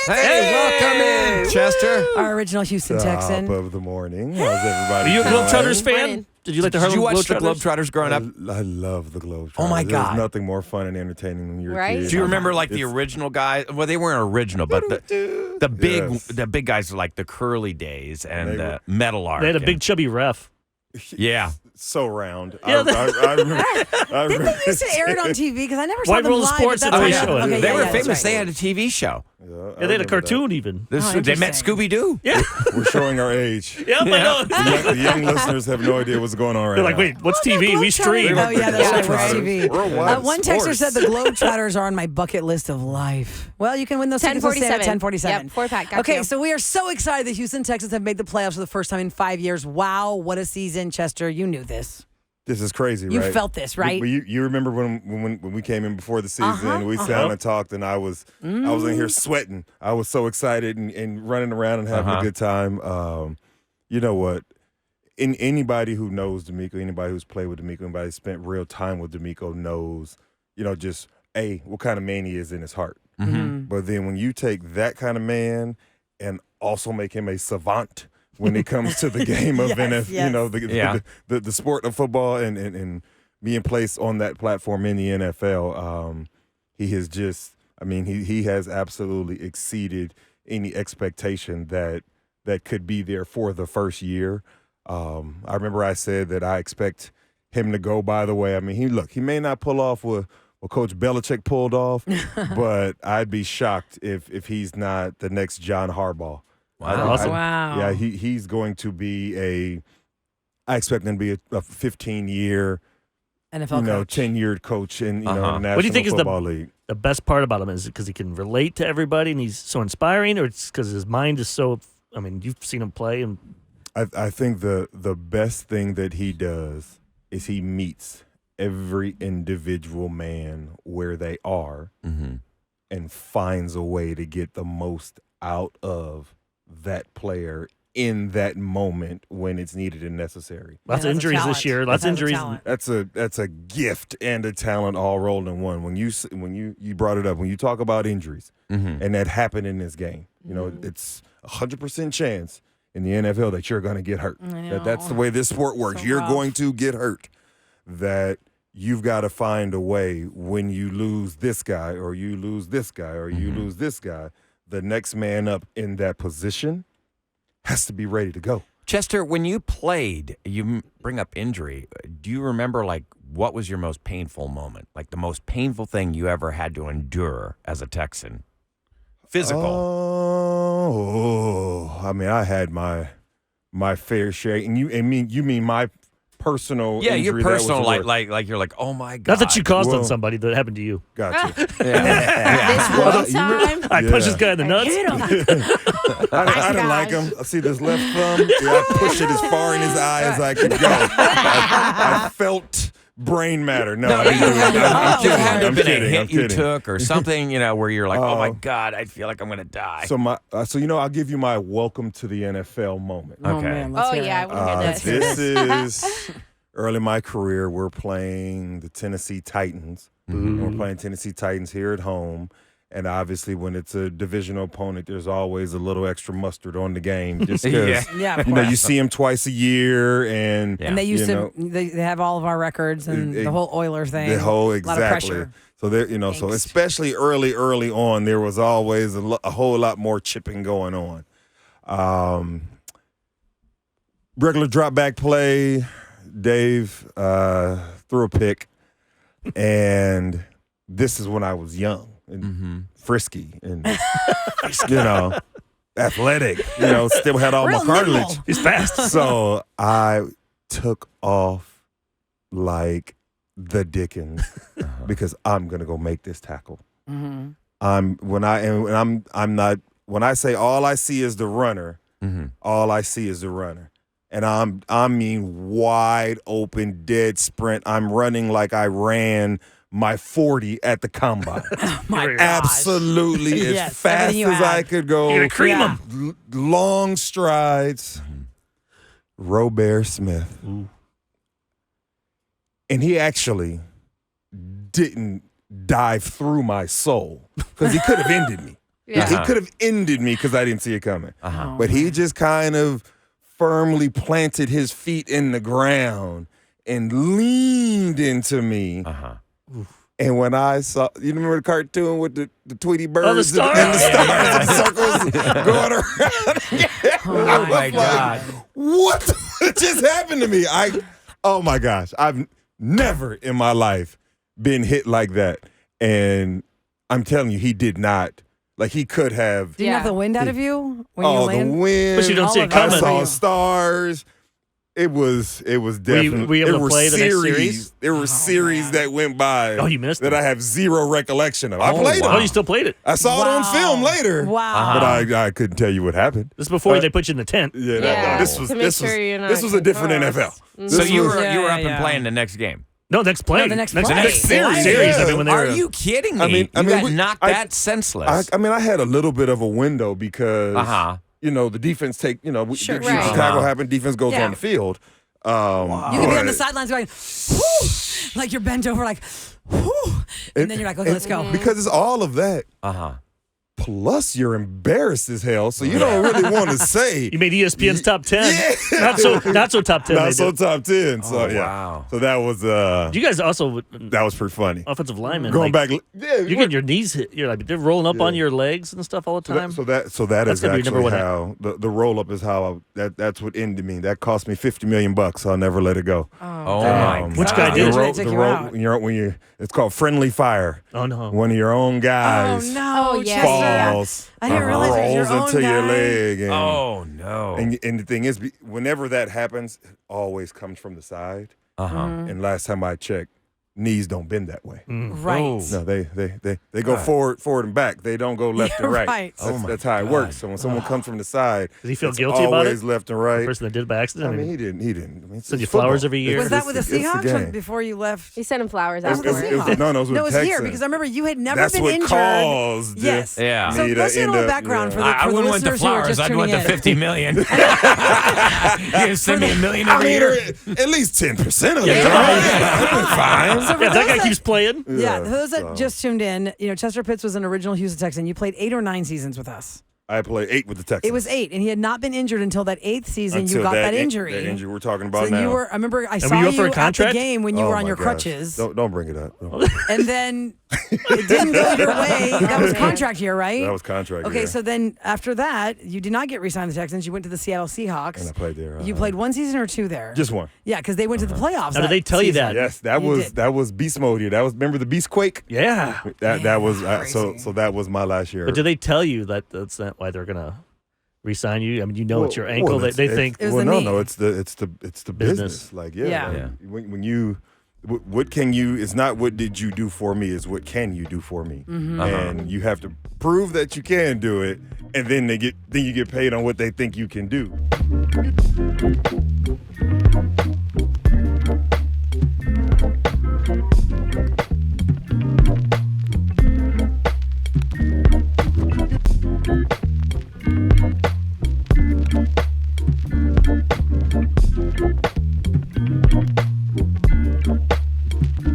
Hey, welcome in, Chester. Our original Houston Texan. Top of the morning. How's everybody? Are you a doing? Globetrotters fan? Morning. Did you like the Did Harlem you watch the Globetrotters? Globetrotters growing up? I love the Globetrotters. Oh, my God. There's nothing more fun and entertaining than your Right? kids. Do you remember like the original guys? Well, they weren't original, but the big guys are like the Curly Days and Metal Arc. They had a big chubby ref. Yeah. So round. Yeah, I remember. Didn't they used to air it on TV? Because I never saw White them Roll live. Sports, but that's that's how they right. show it. Okay, They yeah, were yeah, that's famous. right. They had a TV show. Yeah, Yeah, they had a cartoon even. They met interesting. Scooby-Doo. Yeah. We're showing our age. Yeah, I know. The young listeners have no idea what's going on right They're like, now. wait, what's TV? We stream. Oh, yeah, that's right. What's Globetrotters. TV? Worldwide One texter sports. said the Globetrotters are on my bucket list of life. Well, you can win those tickets at 1047. Yep, 4-pack. Got Okay, you. so we are so excited the Houston Texans have made the playoffs for the first time in 5 years. Wow, what a season, Chester. You knew this. This is crazy, You right? felt this, right? But you remember when we came in before the season, we sat down and talked, and I was in here sweating. I was so excited and running around and having a good time. You know what? Anybody who knows D'Amico, anybody who's played with D'Amico, anybody who's spent real time with D'Amico knows, just what kind of man he is in his heart. But then when you take that kind of man and also make him a savant when it comes to the game of the sport of football and being placed on that platform in the NFL, he has just, he has absolutely exceeded any expectation that could be there for the first year. I remember I said that I expect him to go, by the way. He may not pull off what Coach Belichick pulled off, but I'd be shocked if he's not the next John Harbaugh. Wow. Awesome. Wow. Yeah, he's going to be I expect him to be a 15-year, NFL coach. tenured coach in the National What do you think is Football League. The best part about him? Is it because he can relate to everybody and he's so inspiring, or it's because his mind is so? You've seen him play, and I think the best thing that he does is he meets every individual man where they are and finds a way to get the most out of that player in that moment when it's needed and necessary. lots of that's a injuries talent. this year. Lots of That's a injuries. talent. That's a gift and a talent all rolled in one. When you brought it up, when you talk about injuries and that happened in this game, it's 100% chance in the NFL that you're going to get hurt. That's the way this sport works. So you're rough. going to get hurt. That you've got to find a way when you lose this guy or you lose this guy or you lose this guy, the next man up in that position has to be ready to go. Chester, when you played, you bring up injury. Do you remember, what was your most painful moment? Like the most painful thing you ever had to endure as a Texan? Physical. I had my fair share. And you mean my personal Yeah, injury? your that was personal, the worst? like you're like, oh my God. Not that you caused Whoa. on somebody that happened to you. Gotcha. This one time. I punched this guy in the nuts. I didn't like him. I see this left thumb. I pushed it as far in his eye as I could go. I felt brain matter. No, I didn't do it. There had to have been a hit I'm you kidding. took or something, where you're like, oh my God, I feel like I'm going to die. So I'll give you my welcome to the NFL moment. Oh, Okay. man, let's Oh, hear yeah. I it. want to hear this. This is early in my career. We're playing the Tennessee Titans. And we're playing Tennessee Titans here at home. And obviously, when it's a divisional opponent, there's always a little extra mustard on the game. Just because, Yeah, of course. you see them twice a year. And, And they used you know, they have all of our records and the whole Oilers thing. the whole, A lot of exactly. pressure. So there, so Angst. especially early on, there was always a whole lot more chipping going on. Regular drop back play, Dave threw a pick, and this is when I was young and frisky and athletic. Still had all Real my cartilage. nimble. He's fast. So I took off like the Dickens because I'm gonna go make this tackle. When I say all I see is the runner, all I see is the runner. And I mean wide open, dead sprint. I'm running like I ran my 40 at the combine. My gosh. Absolutely as Yes, fast everything you as I had. could go. You're gonna cream Yeah. him. Long strides. Robert Smith. And he actually didn't dive through my soul because he could have ended me. Yeah. He could have ended me because I didn't see it coming. Uh-huh. But he just kind of firmly planted his feet in the ground and leaned into me. Uh-huh. And when I saw, you remember the cartoon with the Tweety birds the stars? and the stars and the circles going around? Oh, my God. What just happened to me? Oh my gosh, I've never in my life been hit like that. And I'm telling you, he did not. Like, he could have. Do you knock the wind out of you when you Oh, the land? wind. But you don't see it All of I it. coming. saw stars. It was definitely. were you able there to were play the next series? There were series that went by. Oh, you missed that them. I have zero recollection of. I played wow. them. Oh, you still played it. I saw it on film later. Wow. But I couldn't tell you what happened. This is before they put you in the tent. Yeah, Yeah, this was to make this sure was you're not this was a different concussed. NFL. So This you was- were Yeah, up and yeah. playing the next game. No, next play. No, the next Next play. series. Series. Yeah. I mean, when they Are were, you kidding me? I mean, you got we- knocked that senseless. I mean, I had a little bit of a window because Uh-huh. the defense Sure. the Right. tackle happened, defense goes Yeah. on the field. You could be on the but- sidelines going, whoo, like you're bent over, like, whoo, and then you're like, okay, let's go. Because it's all of that. Uh-huh. Plus, you're embarrassed as hell, so you don't really want to say. you made ESPN's top 10. Yeah. Not so top 10. Not they so did. top 10. So Oh, yeah. wow. So that was You guys also, that was pretty funny. offensive linemen, Going like, back, yeah, you're getting your knees hit. You're like, they're rolling up on your legs and stuff all the time. So that That's is gonna be number actually one. how the roll up is how that's what ended me. That cost me $50 million. I'll never let it go. Oh, my God. Which guy The did it? roll- Took the you roll- out. when you're it's called friendly fire. Oh, no. One of your own Oh, guys no. Oh, yeah. Chester. falls, I didn't realize it was your rolls own into your guy. leg. And, Oh, no. and the thing is, whenever that happens, it always comes from the side. Uh-huh. And last time I checked, knees don't bend that way. Right. Oh. No, they go forward and back. They don't go left You're and right. right. That's, Oh my that's how it works. So when someone comes from the side, Does he feel it's guilty about always it? left and The right. person that did it by accident? I mean, he didn't. I mean, Send you it's football. flowers every year? Was that with the It's the Seahawks game. before you left? He sent him flowers It was with the afterwards. it was- Seahawks. no, it was with No, it was here Texans. because I remember you had never That's been what injured. caused. Yes. Yeah. So me to let's get a end little up- background yeah. for the, I for the wouldn't want the listeners who are flowers. just I'd want tuning the in. $50 million. You gonna send me $1 million I every mean, year? at least 10% of it. Fine. So for Yeah, that those guy keeps playing. Yeah, for those that so- just tuned in, Chester Pitts was an original Houston Texan. You played 8 or 9 seasons with us. I played 8 with the Texans. It was 8, and he had not been injured until that 8th season. Until you got that in- injury. That injury we're talking So about now. you were. I remember I were saw you up for you a at the contract? game when you Oh were on my your gosh. crutches, Don't bring it up. and then it didn't go your way. That was contract year, right? That was contract. Okay, year. so then after that, you did not get re-signed to the Texans. You went to the Seattle Seahawks. And I played there. You played 1 season or 2 there? just one. Yeah, because they went to the playoffs. Now, did they tell you season. that? Yes, that You was did. beast mode here. That was remember the beast quake. Yeah. That was crazy. so that was my last year. But did they tell you that that's not why they're going to re-sign you? I mean, it's your ankle. Well, They think. It was well, the no, knee. no, it's the business. Like, yeah, Yeah. like, Yeah. when you, what can you? It's not what did you do for me. It's what can you do for me, Mm-hmm. and you have to prove that you can do it, and then you get paid on what they think you can do.